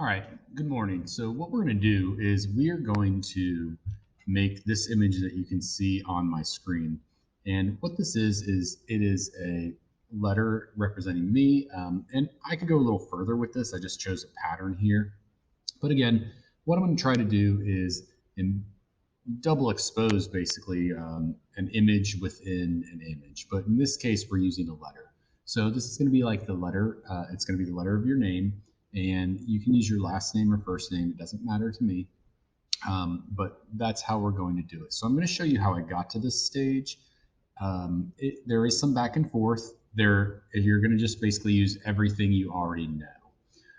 All right, good morning. So what we're going to do is we are going to make this image that you can see on my screen. And what this is it is a letter representing me. And I could go a little further with this. I just chose a pattern here. But again, what I'm going to try to do is double expose basically an image within an image. But in this case, we're using a letter. So this is going to be like the letter. It's going to be the letter of your name, and you can use your last name or first name. It doesn't matter to me, but that's how we're going to do it. So I'm going to show you how I got to this stage. There is some back and forth. You're going to just basically use everything you already know.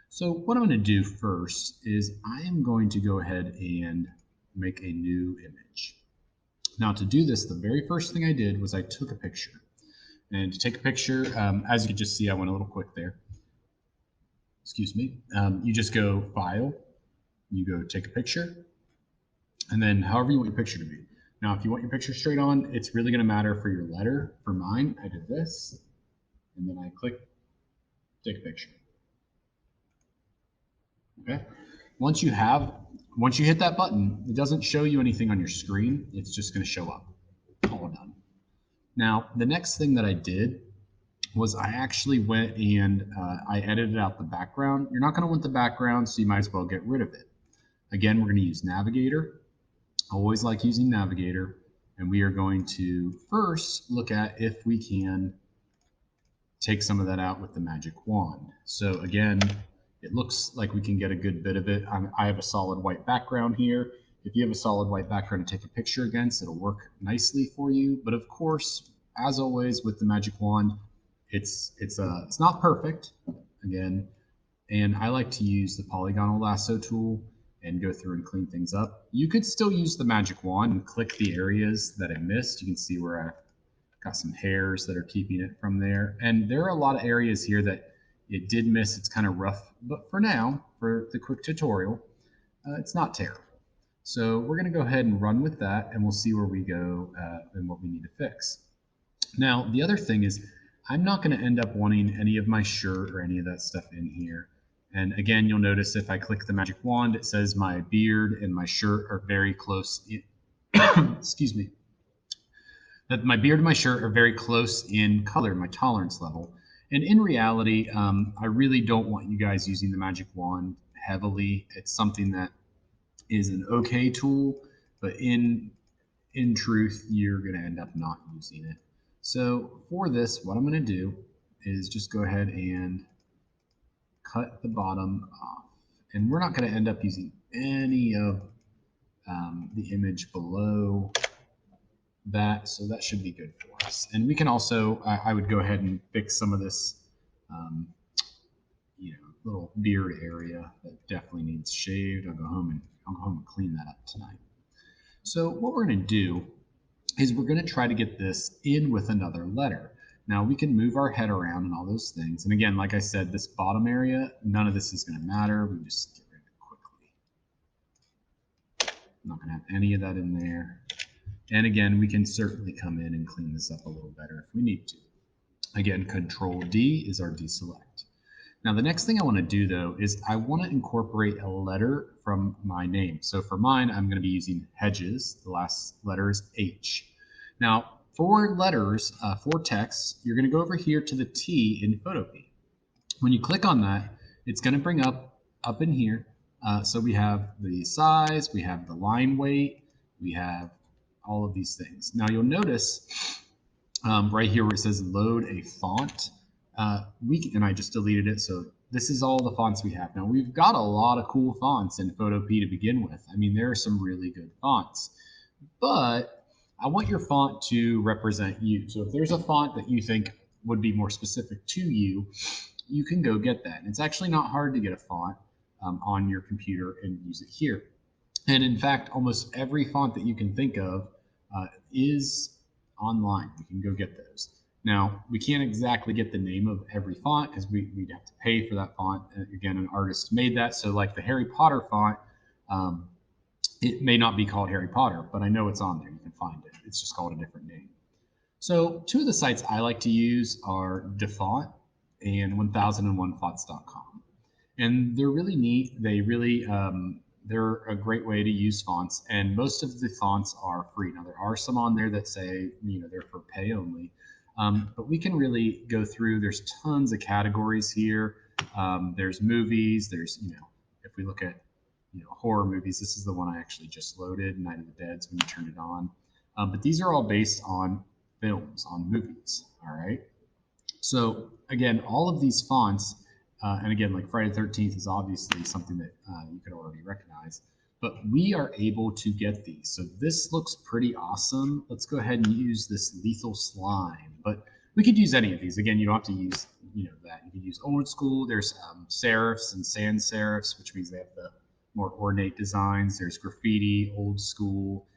So what I'm going to do first is I am going to go ahead and make a new image. Now to do this, the very first thing I did was I took a picture. And to take a picture, as you can just see, I went a little quick there. Excuse me. You just go File, you go Take a Picture, and then however you want your picture to be. Now, if you want your picture straight on, it's really going to matter for your letter. For mine, I did this, and then I click Take a Picture. Okay. Once you hit that button, it doesn't show you anything on your screen. It's just going to show up. All done. Now, the next thing that I did was I actually went and I edited out the background. You're not going to want the background, so you might as well get rid of it. Again, we're going to use Navigator. I always like using Navigator. And we are going to first look at if we can take some of that out with the magic wand. So again, it looks like we can get a good bit of it. I have a solid white background here. If you have a solid white background to take a picture against, it'll work nicely for you. But of course, as always with the magic wand, it's not perfect, again, and I like to use the polygonal lasso tool and go through and clean things up. You could still use the magic wand and click the areas that I missed. You can see where I got some hairs that are keeping it from there. And there are a lot of areas here that it did miss. It's kind of rough, but for now, for the quick tutorial, it's not terrible. So we're going to go ahead and run with that, and we'll see where we go and what we need to fix. Now, the other thing is I'm not going to end up wanting any of my shirt or any of that stuff in here. And again, you'll notice if I click the magic wand, it says my beard and my shirt are very close. Excuse me. That my beard and my shirt are very close in color, my tolerance level. And in reality, I really don't want you guys using the magic wand heavily. It's something that is an okay tool, but in truth, you're going to end up not using it. So for this, what I'm going to do is just go ahead and cut the bottom off. And we're not going to end up using any of the image below that, so that should be good for us. And we can also, I would go ahead and fix some of this, little beard area that definitely needs shaved. I'll go home and clean that up tonight. So what we're going to do is we're going to try to get this in with another letter. Now we can move our head around and all those things. And again, like I said, this bottom area, none of this is going to matter. We just get rid of it quickly. I'm not going to have any of that in there. And again, we can certainly come in and clean this up a little better if we need to. Again, Control D is our deselect. Now the next thing I want to do though is I want to incorporate a letter from my name. So for mine, I'm going to be using Hedges. The last letter is H. Now for letters, for text, you're going to go over here to the T in Photopea. When you click on that, it's going to bring up in here. So we have the size, we have the line weight, we have all of these things. Now you'll notice right here where it says load a font, and I just deleted it. So this is all the fonts we have. Now we've got a lot of cool fonts in Photopea to begin with. I mean, there are some really good fonts, but I want your font to represent you. So if there's a font that you think would be more specific to you, you can go get that. And it's actually not hard to get a font on your computer and use it here. And in fact, almost every font that you can think of is online. You can go get those. Now, we can't exactly get the name of every font because we'd have to pay for that font. And again, an artist made that. So like the Harry Potter font, it may not be called Harry Potter, but I know it's on there. You can find it. It's just called a different name. So two of the sites I like to use are DaFont and 1001fonts.com. And they're really neat. They really they're a great way to use fonts, and most of the fonts are free. Now there are some on there that say they're for pay only, but we can really go through. There's tons of categories here. There's movies. There's if we look at horror movies, this is the one I actually just loaded, Night of the Dead's when you turn it on. But these are all based on films, on movies. All right. So again, all of these fonts, and again, like Friday the 13th is obviously something that you could already recognize, but we are able to get these. So this looks pretty awesome. Let's go ahead and use this lethal slime, but we could use any of these. Again, you don't have to use that. You could use old school. There's serifs and sans serifs, which means they have the more ornate designs. There's graffiti, old school,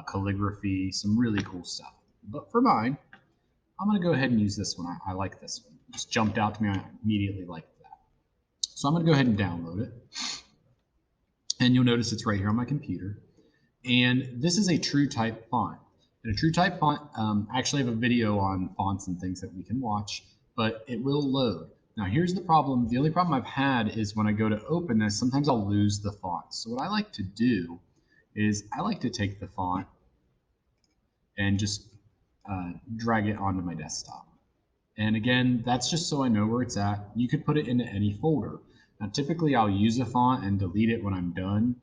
calligraphy, some really cool stuff. But for mine, I'm going to go ahead and use this one. I like this one. It just jumped out to me. I immediately liked that. So I'm going to go ahead and download it. And you'll notice it's right here on my computer. And this is a true type font. And a true type font, I actually have a video on fonts and things that we can watch, but it will load. Now here's the problem. The only problem I've had is when I go to open this, sometimes I'll lose the font. So what I like to do is I like to take the font and just drag it onto my desktop. And again, that's just so I know where it's at. You could put it into any folder. Now, typically I'll use a font and delete it when I'm done.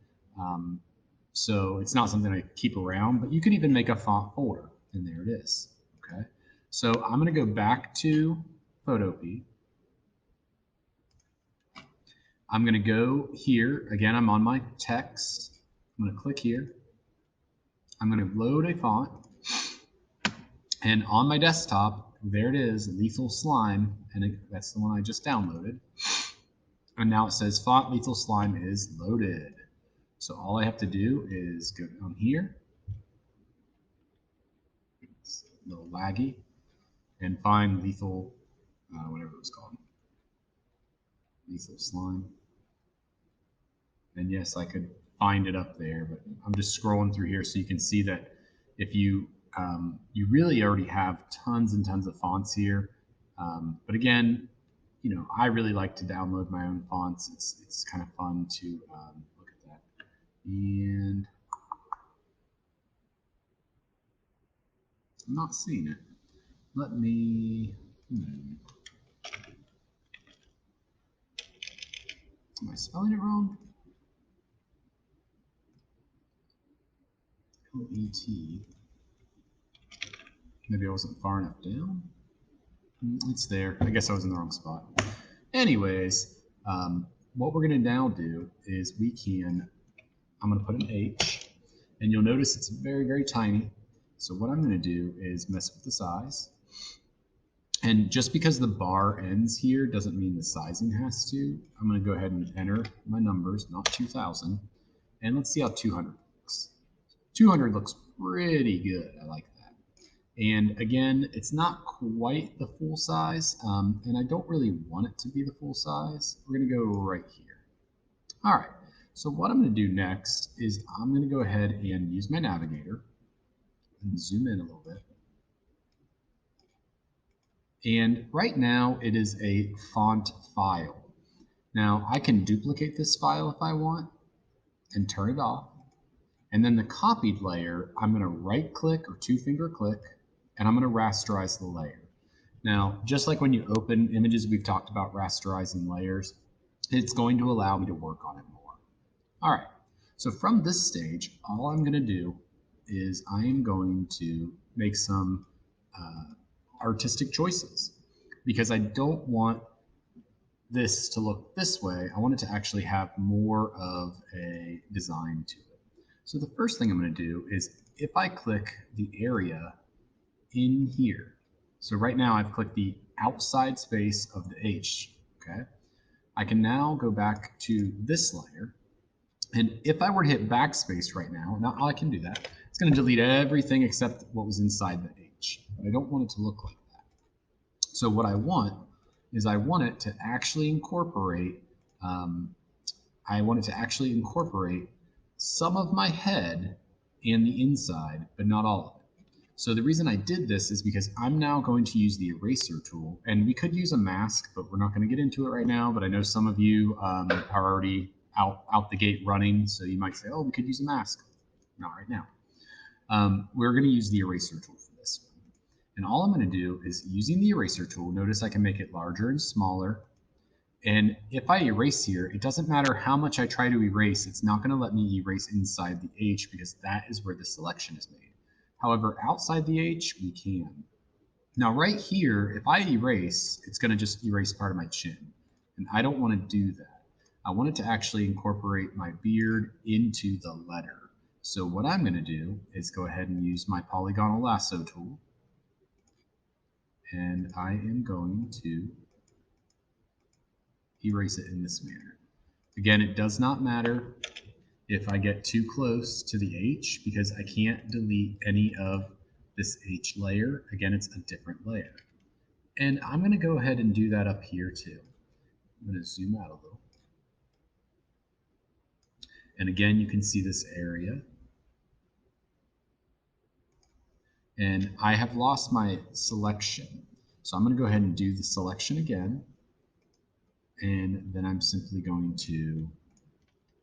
So it's not something I keep around, but you can even make a font folder, and there it is. Okay. So I'm going to go back to Photopea. I'm going to go here. Again, I'm on my text. I'm going to click here. I'm going to load a font. And on my desktop, there it is, Lethal Slime, and that's the one I just downloaded. And now it says Font Lethal Slime is loaded. So all I have to do is go down here, it's a little laggy, and find Lethal, whatever it was called, Lethal Slime. And yes, I could find it up there, but I'm just scrolling through here so you can see that if you you really already have tons and tons of fonts here. But again, I really like to download my own fonts. It's kind of fun to look at that. And I'm not seeing it. Let me. Am I spelling it wrong? L-E-T. Maybe I wasn't far enough down. It's there. I guess I was in the wrong spot. Anyways, what we're going to now do is I'm going to put an H, and you'll notice it's very, very tiny. So what I'm going to do is mess with the size. And just because the bar ends here doesn't mean the sizing has to. I'm going to go ahead and enter my numbers, not 2000. And let's see how 200 looks. 200 looks pretty good. I like that. And again, it's not quite the full size, and I don't really want it to be the full size. We're going to go right here. All right, so what I'm going to do next is I'm going to go ahead and use my navigator and zoom in a little bit. And right now it is a font file. Now I can duplicate this file if I want and turn it off. And then the copied layer, I'm going to right click or two finger click, and I'm going to rasterize the layer. Now, just like when you open images, we've talked about rasterizing layers, it's going to allow me to work on it more. All right, so from this stage, all I'm going to do is I am going to make some artistic choices, because I don't want this to look this way. I want it to actually have more of a design to it. So the first thing I'm going to do is if I click the area in here, so right now I've clicked the outside space of the H, okay? I can now go back to this layer, and if I were to hit backspace right now I can do that, it's going to delete everything except what was inside the H, but I don't want it to look like that. So what I want is I want it to actually incorporate some of my head and the inside, but not all of it. So the reason I did this is because I'm now going to use the eraser tool, and we could use a mask, but we're not going to get into it right now. But I know some of you are already out the gate running, so you might say, oh, we could use a mask. Not right now. We're going to use the eraser tool for this one. And all I'm going to do is, using the eraser tool, notice I can make it larger and smaller. And if I erase here, it doesn't matter how much I try to erase, it's not going to let me erase inside the H because that is where the selection is made. However, outside the H, we can. Now right here, if I erase, it's going to just erase part of my chin. And I don't want to do that. I want it to actually incorporate my beard into the letter. So what I'm going to do is go ahead and use my polygonal lasso tool. And I am going to erase it in this manner. Again, it does not matter if I get too close to the H because I can't delete any of this H layer. Again, it's a different layer. And I'm going to go ahead and do that up here too. I'm going to zoom out a little. And again, you can see this area. And I have lost my selection. So I'm going to go ahead and do the selection again. And then I'm simply going to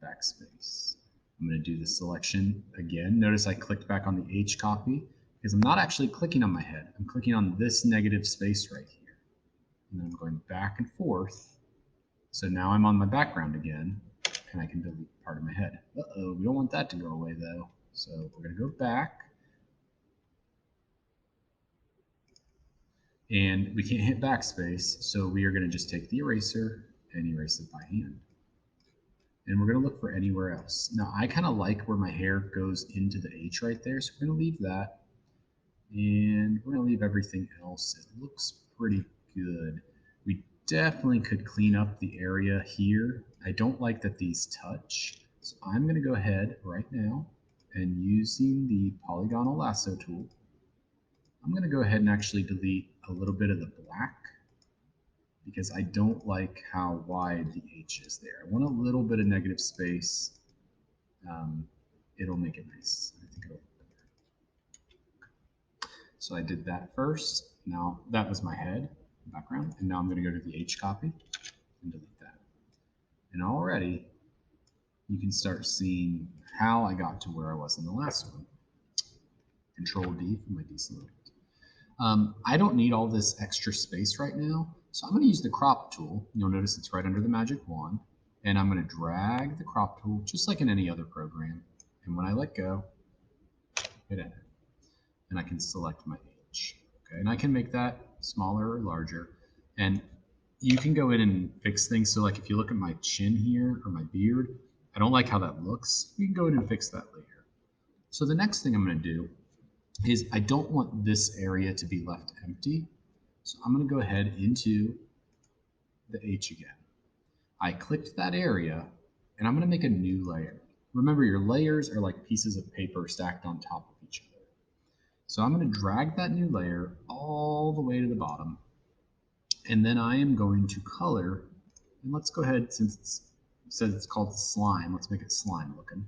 backspace. I'm going to do the selection again. Notice I clicked back on the H copy because I'm not actually clicking on my head. I'm clicking on this negative space right here. And then I'm going back and forth. So now I'm on my background again, and I can delete part of my head. Uh-oh, we don't want that to go away though. So we're going to go back. And we can't hit backspace, so we are going to just take the eraser and erase it by hand. And we're going to look for anywhere else. Now, I kind of like where my hair goes into the H right there, so we're going to leave that. And we're going to leave everything else. It looks pretty good. We definitely could clean up the area here. I don't like that these touch, so I'm going to go ahead right now and using the polygonal lasso tool, I'm going to go ahead and actually delete a little bit of the black because I don't like how wide the H is there. I want a little bit of negative space. It'll make it nice. I think it'll look better. So I did that first. Now that was my head background, and now I'm going to go to the H copy and delete that. And already you can start seeing how I got to where I was in the last one. Control D for my deselect. I don't need all this extra space right now, so I'm going to use the crop tool. You'll notice it's right under the magic wand, and I'm going to drag the crop tool just like in any other program. And when I let go, hit enter, and I can select my H. Okay, and I can make that smaller or larger, and you can go in and fix things. So like if you look at my chin here or my beard, I don't like how that looks. You can go in and fix that later. So the next thing I'm going to do is I don't want this area to be left empty. So I'm going to go ahead into the H again. I clicked that area and I'm going to make a new layer. Remember, your layers are like pieces of paper stacked on top of each other. So I'm going to drag that new layer all the way to the bottom. And then I am going to color, and let's go ahead, since it says it's called slime, let's make it slime looking.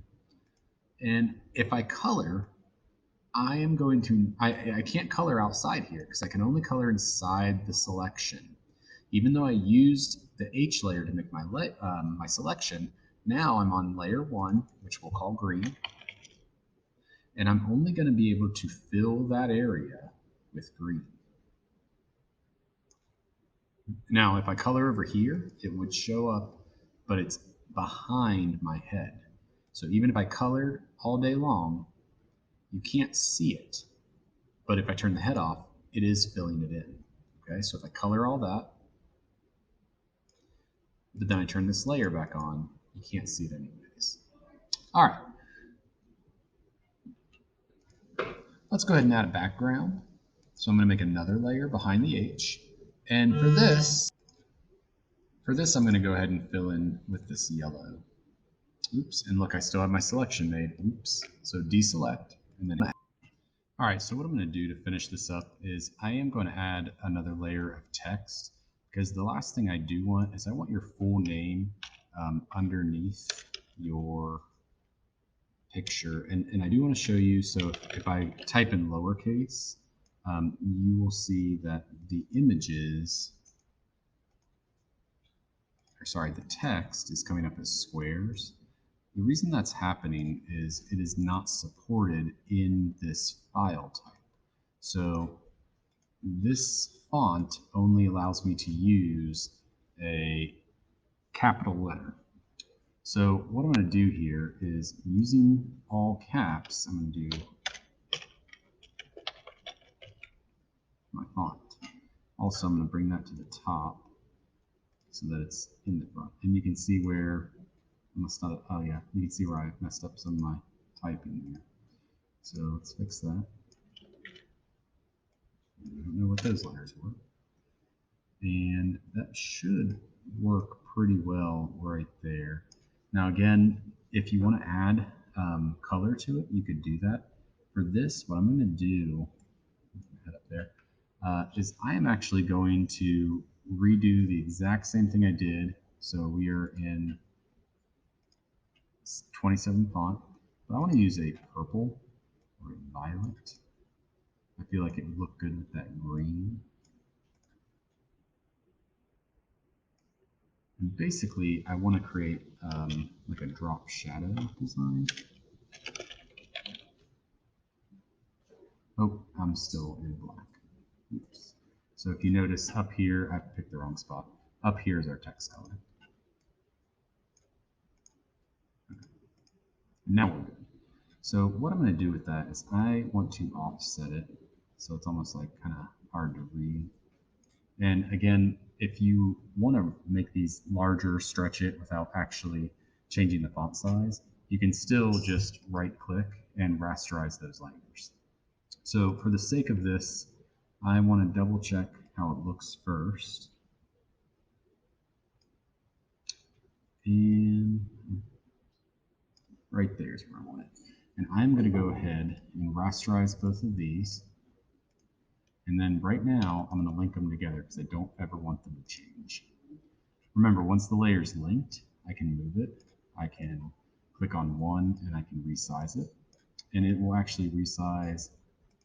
And if I color, I am going to, I can't color outside here because I can only color inside the selection. Even though I used the H layer to make my selection, now I'm on layer 1, which we'll call green. And I'm only going to be able to fill that area with green. Now, if I color over here, it would show up, but it's behind my head. So even if I colored all day long, you can't see it. But if I turn the head off, it is filling it in. Okay, so if I color all that, but then I turn this layer back on, you can't see it anyways. All right. Let's go ahead and add a background. So I'm going to make another layer behind the H. And for this, I'm going to go ahead and fill in with this yellow. Oops, and look, I still have my selection made. Oops. So deselect, and then all right, so what I'm going to do to finish this up is I am going to add another layer of text because the last thing I do want is I want your full name underneath your picture, and I do want to show you. So if I type in lowercase, you will see that the images, or sorry, the text is coming up as squares. The reason that's happening is it is not supported in this file type. So this font only allows me to use a capital letter. So what I'm going to do here is, using all caps, I'm going to do my font. Also, I'm going to bring that to the top so that it's in the front. And you can see where I messed up. Oh yeah, you can see where I messed up some of my typing here. So let's fix that. I don't know what those letters were. And that should work pretty well right there. Now again, if you want to add color to it, you could do that. For this, what I'm going to do, head up there, is I am actually going to redo the exact same thing I did. So we are in 27 font, but I want to use a purple or a violet. I feel like it would look good with that green. And basically, I want to create like a drop shadow design. Oh, I'm still in black. Oops. So if you notice up here, I picked the wrong spot. Up here is our text color. Okay. Now we're good. So what I'm going to do with that is I want to offset it so it's almost like kind of hard to read. And again, if you want to make these larger, stretch it without actually changing the font size, you can still just right click and rasterize those layers. So for the sake of this, I want to double check how it looks first. And right there is where I want it. And I'm going to go ahead and rasterize both of these. And then right now, I'm going to link them together because I don't ever want them to change. Remember, once the layer is linked, I can move it. I can click on one and I can resize it. And it will actually resize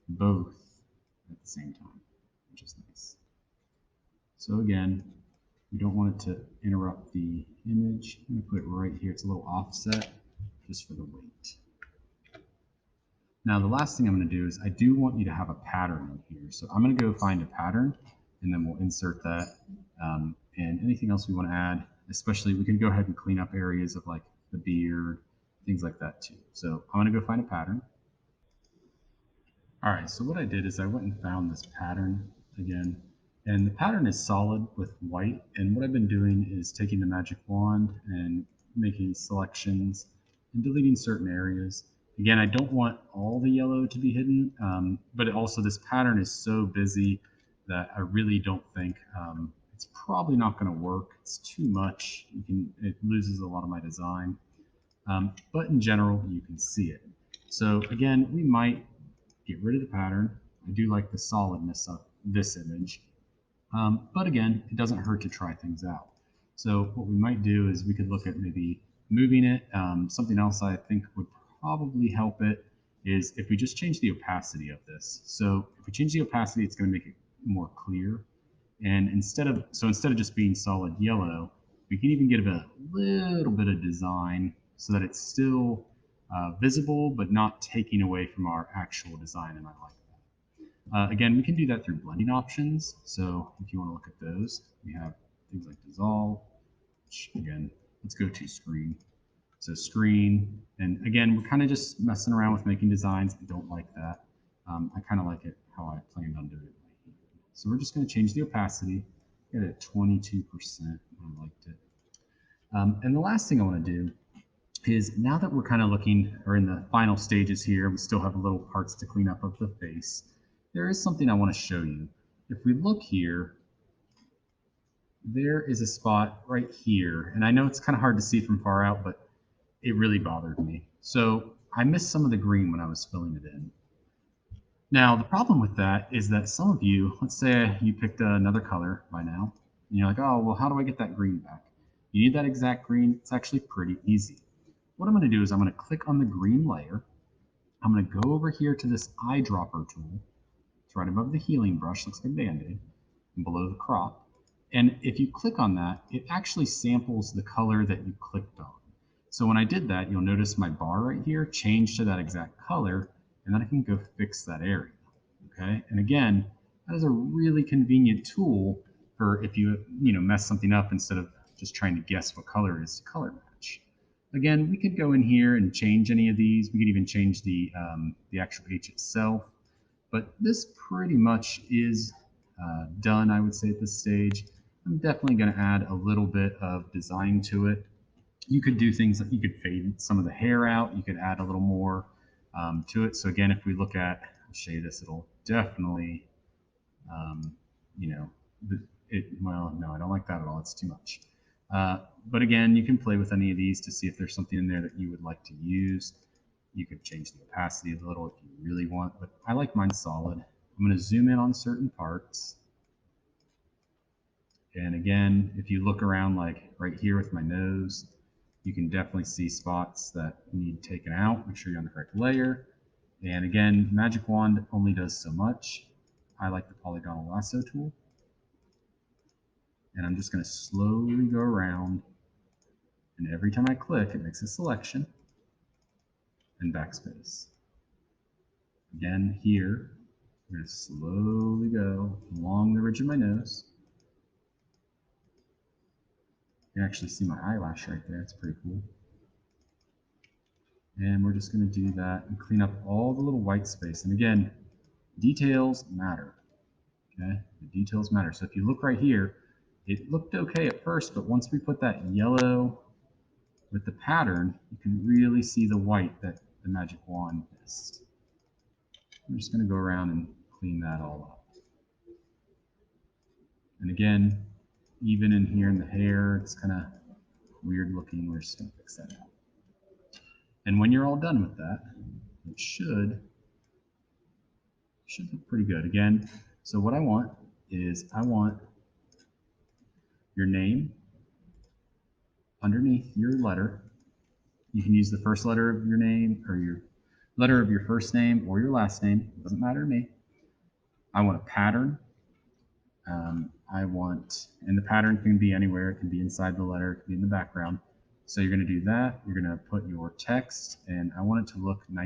both at the same time, which is nice. So again, we don't want it to interrupt the image. I'm going to put it right here. It's a little offset just for the weight. Now the last thing I'm going to do is I do want you to have a pattern in here. So I'm going to go find a pattern and then we'll insert that. And anything else we want to add, especially we can go ahead and clean up areas of like the beard, things like that too. So I'm going to go find a pattern. All right, so what I did is I went and found this pattern again, and the pattern is solid with white. And what I've been doing is taking the magic wand and making selections and deleting certain areas. Again, I don't want all the yellow to be hidden, but also this pattern is so busy that I really don't think it's probably not going to work. It's too much. It loses a lot of my design. But in general, you can see it. So again, we might get rid of the pattern. I do like the solidness of this image. But again, it doesn't hurt to try things out. So what we might do is we could look at maybe moving it. Something else I think would probably help it is if we just change the opacity of this. So if we change the opacity, it's going to make it more clear. And instead of just being solid yellow, we can even give it a little bit of design so that it's still visible, but not taking away from our actual design, and I like that. Again, we can do that through blending options. So if you want to look at those, we have things like dissolve, which again, let's go to screen. So screen, and again, we're kind of just messing around with making designs. I don't like that. I kind of like it how I planned on doing it. So we're just going to change the opacity, get it at 22%. I liked it. And the last thing I want to do is, now that we're kind of looking, or in the final stages here, we still have little parts to clean up of the face. There is something I want to show you. If we look here, there is a spot right here. And I know it's kind of hard to see from far out, but it really bothered me. So I missed some of the green when I was filling it in. Now, the problem with that is that some of you, let's say you picked another color by now, and you're like, oh, well, how do I get that green back? You need that exact green. It's actually pretty easy. what I'm going to do is I'm going to click on the green layer. I'm going to go over here to this eyedropper tool. It's right above the healing brush, looks like a band-aid, and below the crop. And if you click on that, it actually samples the color that you clicked on. So when I did that, you'll notice my bar right here changed to that exact color, and then I can go fix that area. Okay, and again, that is a really convenient tool for if you mess something up instead of just trying to guess what color it is to color match. Again, we could go in here and change any of these. We could even change the actual H itself. But this pretty much is done, I would say, at this stage. I'm definitely going to add a little bit of design to it. You could do things like you could fade some of the hair out. You could add a little more to it. So again, if we look at, I'll show you this, it'll definitely, you know, well, no, I don't like that at all. It's too much. But again, you can play with any of these to see if there's something in there that you would like to use. You could change the opacity a little if you really want, but I like mine solid. I'm going to zoom in on certain parts. And again, if you look around like right here with my nose, you can definitely see spots that need taken out. Make sure you're on the correct layer. And again, Magic Wand only does so much. I like the polygonal lasso tool. And I'm just going to slowly go around. And every time I click, it makes a selection and backspace. Again, here, I'm going to slowly go along the ridge of my nose. You can actually see my eyelash right there. It's pretty cool. And we're just going to do that and clean up all the little white space. And again, details matter. Okay, the details matter. So if you look right here, it looked okay at first, but once we put that yellow with the pattern, you can really see the white that the Magic Wand missed. I'm just going to go around and clean that all up. And again, even in here in the hair, it's kind of weird looking. We're just going to fix that out. And when you're all done with that, it should look pretty good. Again, so what I want is I want your name underneath your letter. You can use the first letter of your name or your letter of your first name or your last name. It doesn't matter to me. I want a pattern. And the pattern can be anywhere. It can be inside the letter. It can be in the background. So you're going to do that. You're going to put your text, and I want it to look nice.